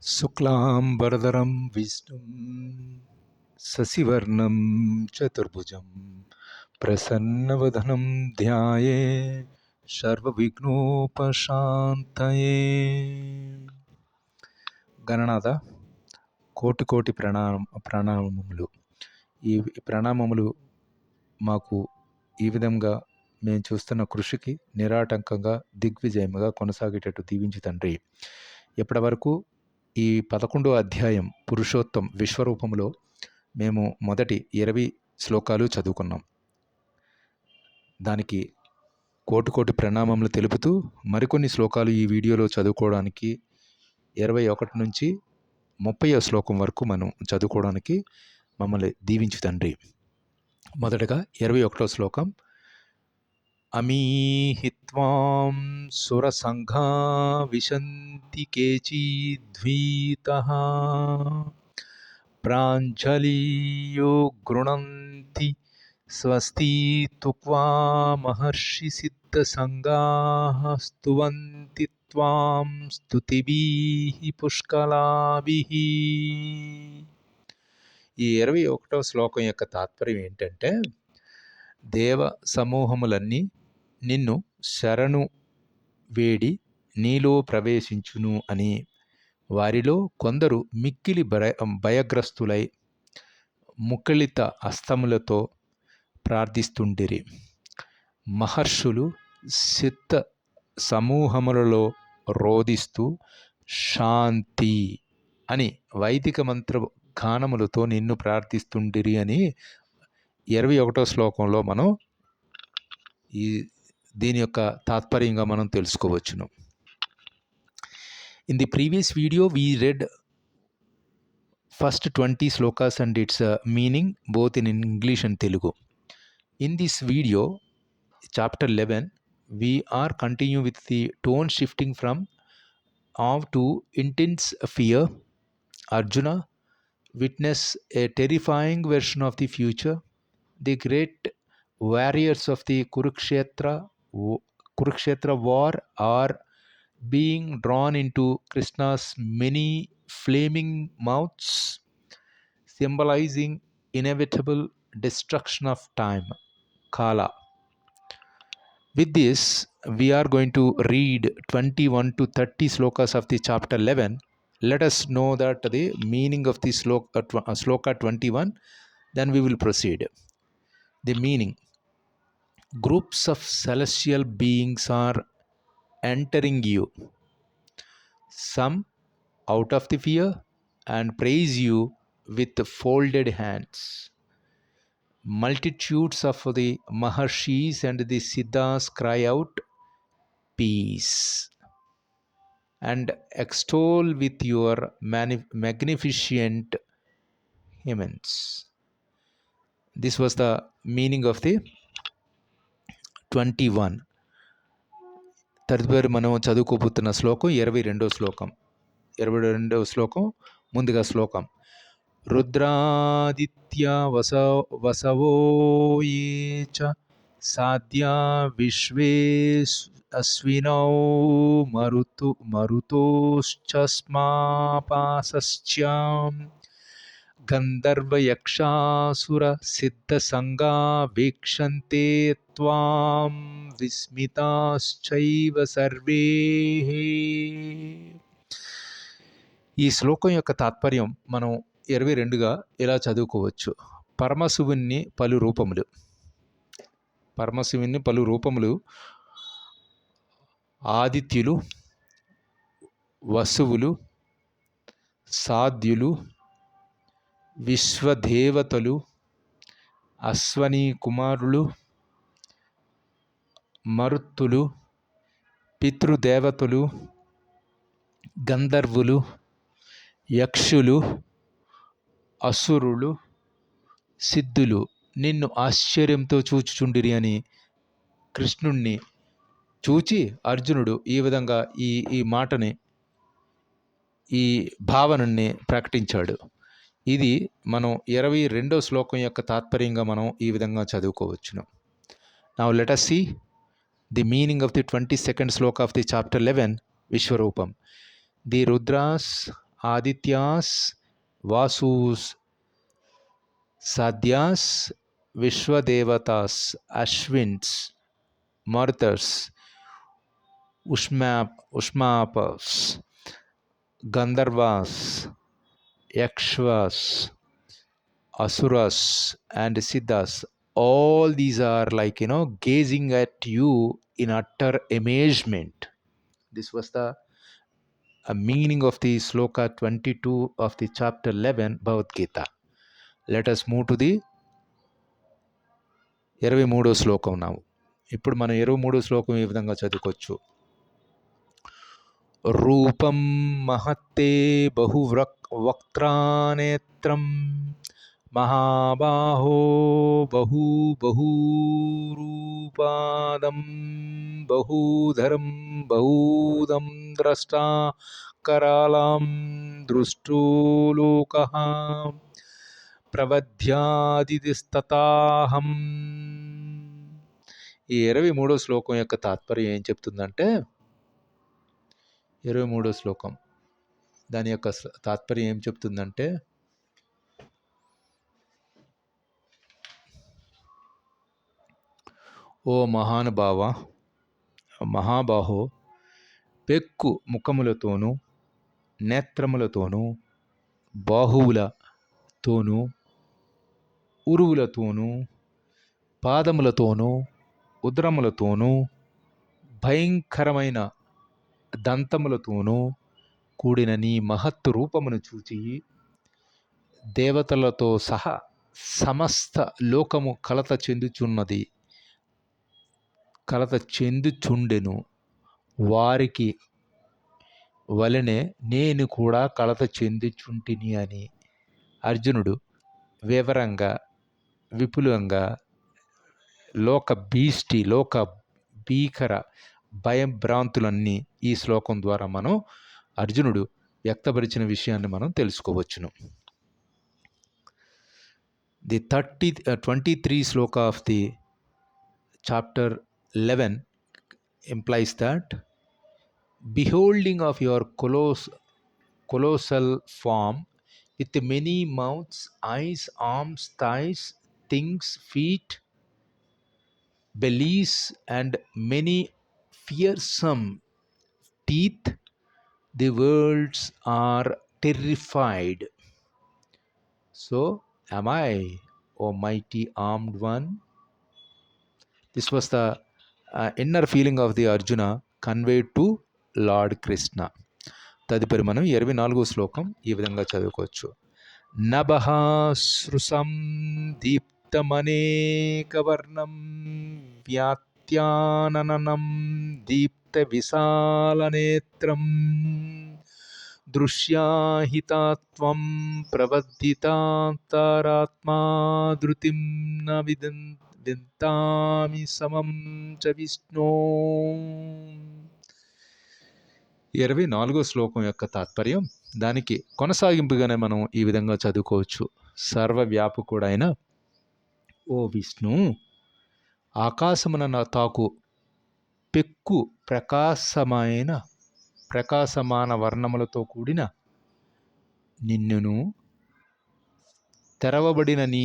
శుక్లాంబరధరం విష్ణుం శశివర్ణం చతుర్భుజం ప్రసన్నవదనం ధ్యాయే సర్వవిఘ్నోపశాంతయే. గణనాథ, కోటి కోటి ప్రణామములు. ఈ ప్రణామములు మాకు ఈ విధంగా మేము చూస్తున్న కృషికి నిరాటంకంగా దిగ్విజయముగా కొనసాగేటట్టు దీవించి తండ్రి. ఇప్పటి వరకు ఈ 11వ అధ్యాయం పురుషోత్తం విశ్వరూపంలో మేము మొదటి 20 శ్లోకాలు చదువుకున్నాం. దానికి కోటి కోటి ప్రణామములు తెలుపుతూ మరికొన్ని శ్లోకాలు ఈ వీడియోలో చదువుకోవడానికి 21 నుంచి 30వ శ్లోకం వరకు మనం చదువుకోవడానికి మమ్మల్ని దీవించు తండ్రి. మొదటగా 21వ శ్లోకం. అమీహిత్వాం సురసంఘా విశంతి కేచిద్వీతః ప్రాంజలియో గృణంతి స్వస్తిత్వా మహర్షి సిద్ధసంగాః స్తువంతి త్వాం స్తుతిభిః పుష్కలాభిః. ఈ 21వ శ్లోకం యొక్క తాత్పర్యం ఏంటంటే, దేవ సమూహములన్నీ నిన్ను శరణు వేడి నీలో ప్రవేశించును అని వారిలో కొందరు మిక్కిలి భయగ్రస్తులై ముక్కలిత హస్తములతో ప్రార్థిస్తుండిరి. మహర్షులు సిద్ధ సమూహములలో రోదిస్తూ శాంతి అని వైదిక మంత్ర గానములతో నిన్ను ప్రార్థిస్తుండిరి అని 21వ శ్లోకంలో మనం దీని యొక్క తాత్పర్యంగా మనం తెలుసుకోవచ్చును. In the previous video we read first 20 slokas and its meaning both in English and Telugu. In this video, chapter 11, we are continuing with the tone shifting from awe to intense fear. Arjuna witness a terrifying version of the future. The great warriors of the Kurukshetra war are being drawn into Krishna's many flaming mouths, symbolizing inevitable destruction of time, Kala. With this, we are going to read 21 to 30 slokas of the chapter 11. Let us know that the meaning of the sloka 21, then we will proceed. The meaning: groups of celestial beings are entering you, some out of the fear, and praise you with folded hands. Multitudes of the Maharshis and the Siddhas cry out, peace, and extol with your magnificent hymns. This was the meaning of the 21. తదుపరి మనం చదువుకోబోతున్న శ్లోకం 22వ శ్లోకం. 22వ శ్లోకం ముందుగా శ్లోకం. రుద్రాదిత్య వసవో యే చ సాధ్యా విశ్వే అశ్వినౌ మరుతోశ్చస్మాపాసశ్చాం గంధర్వయక్షాసుర సిద్ధసంగా వీక్షంతే త్వాం విస్మితాశ్చైవ సర్వే. ఈ శ్లోకం యొక్క తాత్పర్యం మనం 22గా ఇలా చదువుకోవచ్చు. పరమశివుని పలు రూపములు ఆదిత్యులు, వసువులు, సాధ్యులు, విశ్వదేవతలు, అశ్వనీ కుమారులు, మరుత్తులు, పితృదేవతలు, గంధర్వులు, యక్షులు, అసురులు, సిద్ధులు నిన్ను ఆశ్చర్యంతో చూచుచుండిరి అని కృష్ణుణ్ణి చూచి అర్జునుడు ఈ విధంగా ఈ మాటని ఈ భావనని ప్రకటించాడు. ఇది మనం 22వ శ్లోకం యొక్క తాత్పర్యంగా మనం ఈ విధంగా చదువుకోవచ్చును. Now let us see the meaning of the 22nd sloka of the chapter 11, Vishwarupam. The Rudras Aditya's, Vasu's, సాధ్యాస్, విశ్వదేవతాస్, Ashwins, మరుతర్స్, ఉష్మాపస్, గంధర్వాస్, yakshas, asuras, and siddhas. All these are like, gazing at you in utter amazement. This was the meaning of the sloka 22 of the chapter 11 Bhagavad Gita. Let us move to the 23వ శ్లోకం now. ఇప్పుడు మనం 23వ శ్లోకం ఈ విధంగా చదువుకోవచ్చు. రూపం మహత్తే బహువక్త్రానేత్రం మహాబాహో బహూరూపాదం బహూధరం బహూదం ద్రష్టా కరాళం దృష్టో లోకః ప్రవధ్యాదిస్తతాహం. ఈ 23వ శ్లోకం యొక్క తాత్పర్యం ఏం చెప్తుందంటే, 23వ శ్లోకం దాని యొక్క తాత్పర్యం ఏం చెప్తుందంటే, ఓ మహాబాహో, పెక్కు ముఖములతోనూ నేత్రములతోనూ బాహువులతోనూ ఉరువులతోనూ పాదములతోనూ ఉదరములతోనూ భయంకరమైన దంతములతోనూ కూడిన నీ మహత్తు రూపమును చూచి దేవతలతో సహా సమస్త లోకము కలత చెందుచుండెను. వారికి వలనే నేను కూడా కలత చెందుచుంటిని అని అర్జునుడు వివరంగా విపులంగా లోక భీకర భయభ్రాంతులన్నీ ఈ శ్లోకం ద్వారా మనం అర్జునుడు వ్యక్తపరిచిన విషయాన్ని మనం తెలుసుకోవచ్చును. The 23 sloka of the chapter 11 implies that beholding of your colossal form with many mouths, eyes, arms, thighs, things, feet, bellies, and many fearsome teeth, the worlds are terrified. So am I, O mighty armed one. This was the inner feeling of the Arjuna conveyed to Lord Krishna. తదుపరి మనం 24వ శ్లోకం ఈ విధంగా చదువుకోవచ్చు. నభః సృశం దీప్తమనేకవర్ణం వ్యాత్యాననం దీప్త విశాలనేత్రం దృశ్యాహితాత్వం ప్రవద్దితాంతరాత్మా ధృతిం న వింతామి సమం చ విష్ణో. 24వ శ్లోకం యొక్క తాత్పర్యం దానికి కొనసాగింపుగానే మనం ఈ విధంగా చదువుకోవచ్చు. సర్వవ్యాపకుడైన ఓ విష్ణు, ఆకాశమున తాకు పెక్కు ప్రకాశమాన వర్ణములతో కూడిన నిన్నును, తెరవబడిన నీ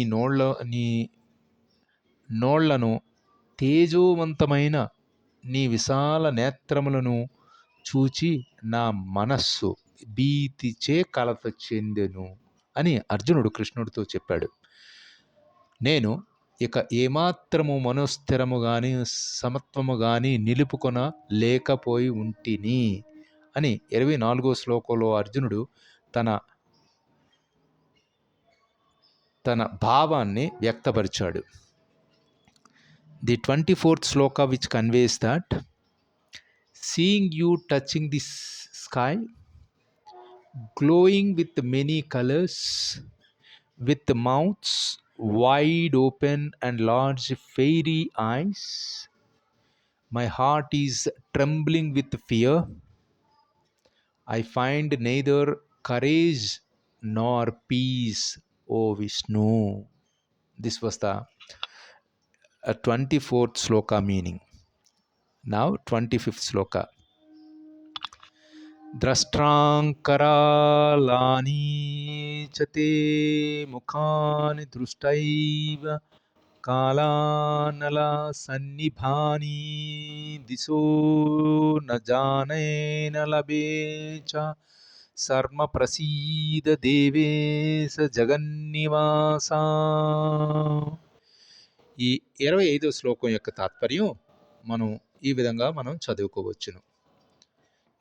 నోళ్లను, తేజోవంతమైన నీ విశాల నేత్రములను చూచి నా మనస్సు భీతిచే కలత చెందెను అని అర్జునుడు కృష్ణుడితో చెప్పాడు. నేను ఇక ఏమాత్రము మనోస్థిరము గాని సమత్వము గాని నిలుపుకొన లేకపోయి ఉంటిని అని 24వ శ్లోకంలో అర్జునుడు తన భావాన్ని వ్యక్తపరిచాడు. The 24th sloka which conveys that seeing you touching the sky, glowing with many colors, with mouths wide open and large fiery eyes, my heart is trembling with fear. I find neither courage nor peace, O Vishnu. This was the 24th sloka meaning. Now 25th sloka. ద్రష్ట్రాంకరాళాని చ తే ముఖాని దృష్టైవ కాలానల సన్నిభాని దిశో న జానే న లభే చ శర్మ ప్రసీద దేవేశ జగన్నివాస. ఈ 25వ శ్లోకం యొక్క తాత్పర్యం మనం ఈ విధంగా మనం చదువుకోవచ్చును.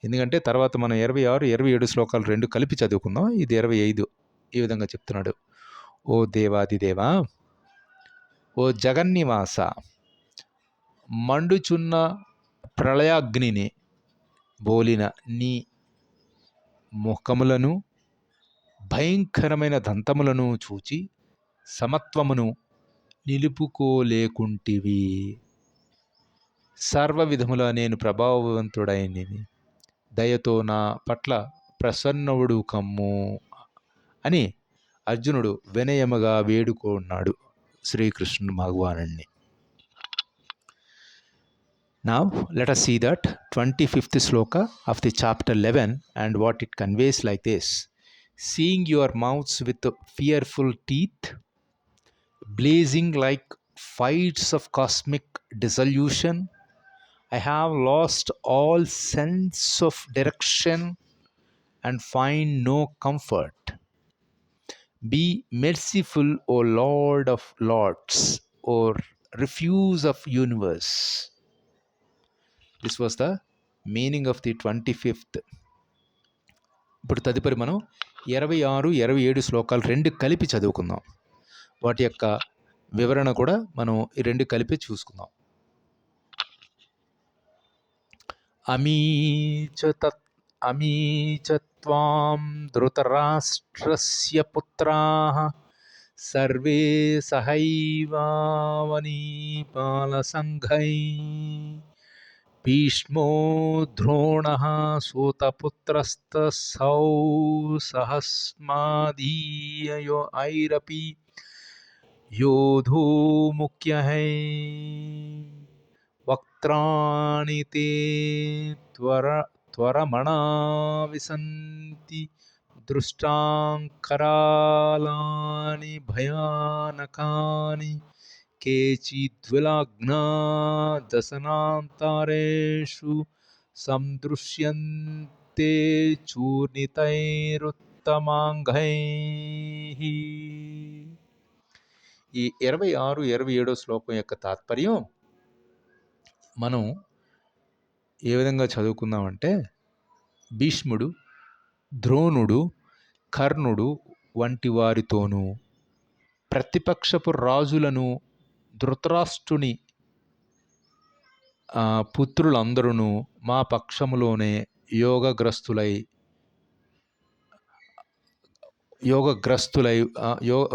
ఎందుకంటే తర్వాత మనం 26, 27 శ్లోకాలు రెండు కలిపి చదువుకుందాం. ఇది 25 ఈ విధంగా చెప్తున్నాడు. ఓ దేవాదిదేవా, ఓ జగన్నివాస, మండుచున్న ప్రళయాగ్నిని బోలిన నీ ముఖములను భయంకరమైన దంతములను చూచి సమత్వమును నిలుపుకోలేకుంటివి. సర్వ విధముల నేను ప్రభావవంతుడైనని దయతో నా పట్ల ప్రసన్నుడు కమ్ము అని అర్జునుడు వినయముగా వేడుకున్నాడు శ్రీకృష్ణుడు భగవానుడిని. Now let us see that 25th sloka of the chapter 11 and what it conveys like this. Seeing your mouths with fearful teeth, blazing like fires of cosmic dissolution, I have lost all sense of direction and find no comfort. Be merciful, O Lord of Lords, O Refuge of Universe. This was the meaning of the 25th. ఇప్పుడు తదుపరి మనం 26, 27 శ్లోకాలు రెండు కలిపి చదువుకుందాం. వాటి యొక్క వివరణ కూడా మనం ఈ రెండు కలిపి చూసుకుందాం. అమీ చ త్వాం ధృతరాష్ట్రస్య పుత్రాః సర్వే సహైవావనీపాలసంఘైః భీష్మో ద్రోణః సూతపుత్రస్తథా సహస్మాదీయైరపి యోధో ముఖ్యః వక్త్రాణి తే త్వరమణా విశంతి దృష్టాంకరాళాని భయానకాని కేచిద్విలగ్నా దశనాంతరేషు సందృశ్యంతే చూర్ణితైరుత్తమాంగైః. ఈ 26, 27 శ్లోకం యొక్క తాత్పర్యం మనం ఏ విధంగా చదువుకుందామంటే, భీష్ముడు, ద్రోణుడు, కర్ణుడు వంటి వారితోనూ ప్రతిపక్షపు రాజులను ధృతరాష్ట్రుని పుత్రులందరూ మా పక్షములోనే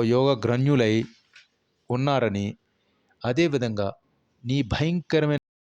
యోగగ్రన్యులై ఉన్నారని, అదేవిధంగా నీ భయంకరమైన